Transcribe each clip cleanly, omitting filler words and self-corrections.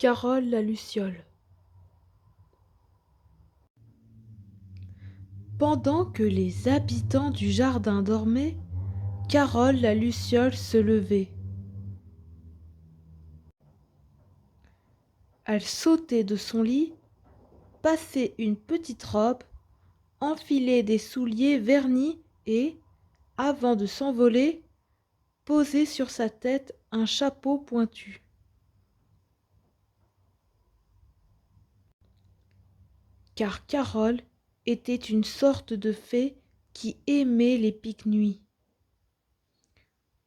Carole la luciole. Pendant que les habitants du jardin dormaient, Carole la luciole se levait. Elle sautait de son lit, passait une petite robe, enfilait des souliers vernis et, avant de s'envoler, posait sur sa tête un chapeau pointu. Car Carole était une sorte de fée qui aimait les pique-nuits.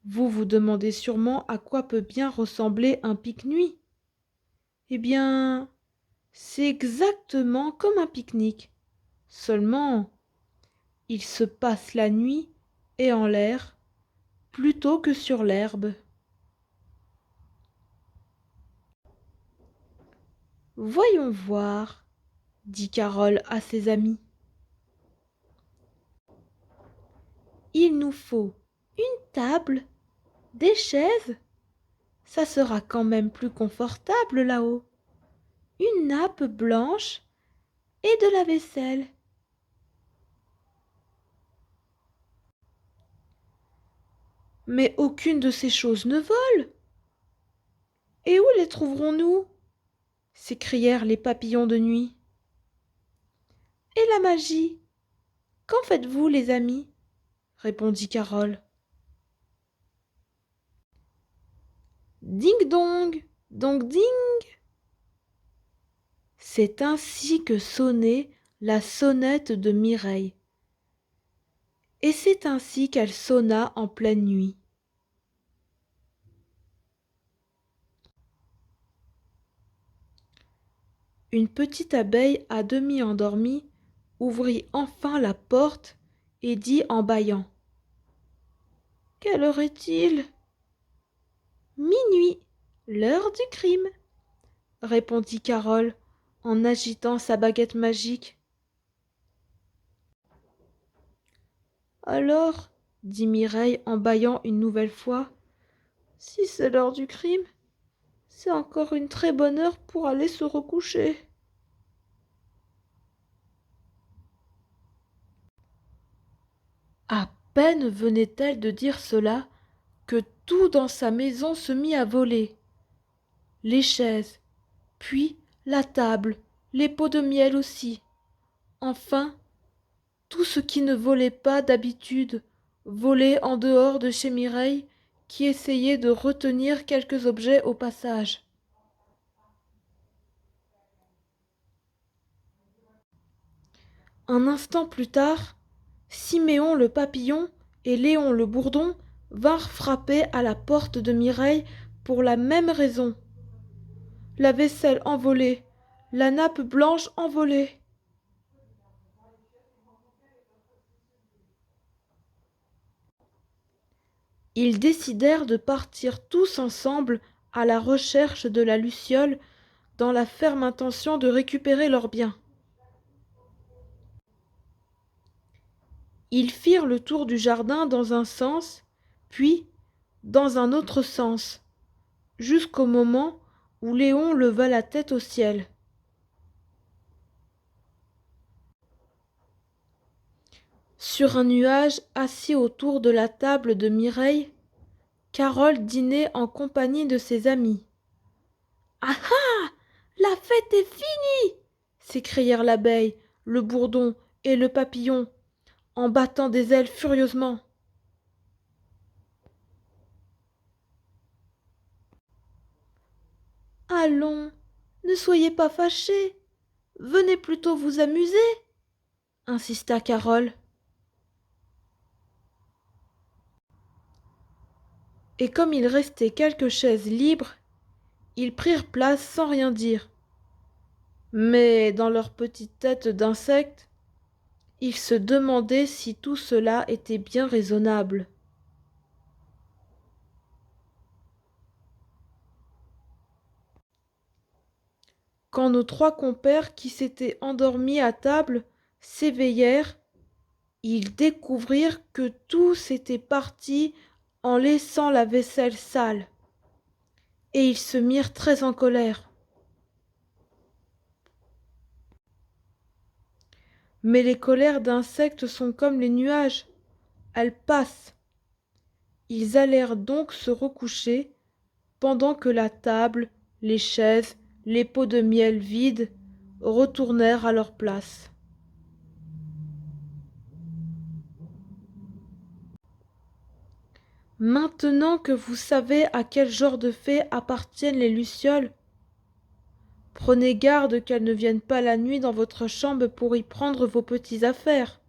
Vous vous demandez sûrement à quoi peut bien ressembler un pique-nuit. Eh bien, c'est exactement comme un pique-nique. Seulement, il se passe la nuit et en l'air, plutôt que sur l'herbe. Voyons voir, dit Carole à ses amis. Il nous faut une table, des chaises. Ça sera quand même plus confortable là-haut. Une nappe blanche et de la vaisselle. Mais aucune de ces choses ne vole. Et où les trouverons-nous? S'écrièrent les papillons de nuit. Et la magie? Qu'en faites-vous, les amis? Répondit Carole. Ding dong, dong ding. C'est ainsi que sonnait la sonnette de Mireille. Et c'est ainsi qu'elle sonna en pleine nuit. Une petite abeille à demi endormie ouvrit enfin la porte et dit en bâillant: « Quelle heure est-il ? » « Minuit, l'heure du crime, » répondit Carole en agitant sa baguette magique. « Alors, » dit Mireille en bâillant une nouvelle fois, « si c'est l'heure du crime, c'est encore une très bonne heure pour aller se recoucher. » À peine venait-elle de dire cela que tout dans sa maison se mit à voler. Les chaises, puis la table, les pots de miel aussi. Enfin, tout ce qui ne volait pas d'habitude volait en dehors de chez Mireille, qui essayait de retenir quelques objets au passage. Un instant plus tard, Siméon le papillon et Léon le bourdon vinrent frapper à la porte de Mireille pour la même raison. La vaisselle envolée, la nappe blanche envolée. Ils décidèrent de partir tous ensemble à la recherche de la luciole dans la ferme intention de récupérer leurs biens. Ils firent le tour du jardin dans un sens, puis dans un autre sens, jusqu'au moment où Léon leva la tête au ciel. Sur un nuage assis autour de la table de Mireille, Carole dînait en compagnie de ses amis. « Ah ah! La fête est finie !» s'écrièrent l'abeille, le bourdon et le papillon, en battant des ailes furieusement. « Allons, ne soyez pas fâchés, venez plutôt vous amuser, » insista Carole. Et comme il restait quelques chaises libres, ils prirent place sans rien dire. Mais dans leur petite tête d'insectes, ils se demandaient si tout cela était bien raisonnable. Quand nos trois compères qui s'étaient endormis à table s'éveillèrent, ils découvrirent que tous étaient partis en laissant la vaisselle sale, et ils se mirent très en colère. Mais les colères d'insectes sont comme les nuages, elles passent. Ils allèrent donc se recoucher, pendant que la table, les chaises, les pots de miel vides retournèrent à leur place. Maintenant que vous savez à quel genre de fées appartiennent les lucioles, prenez garde qu'elles ne viennent pas la nuit dans votre chambre pour y prendre vos petites affaires.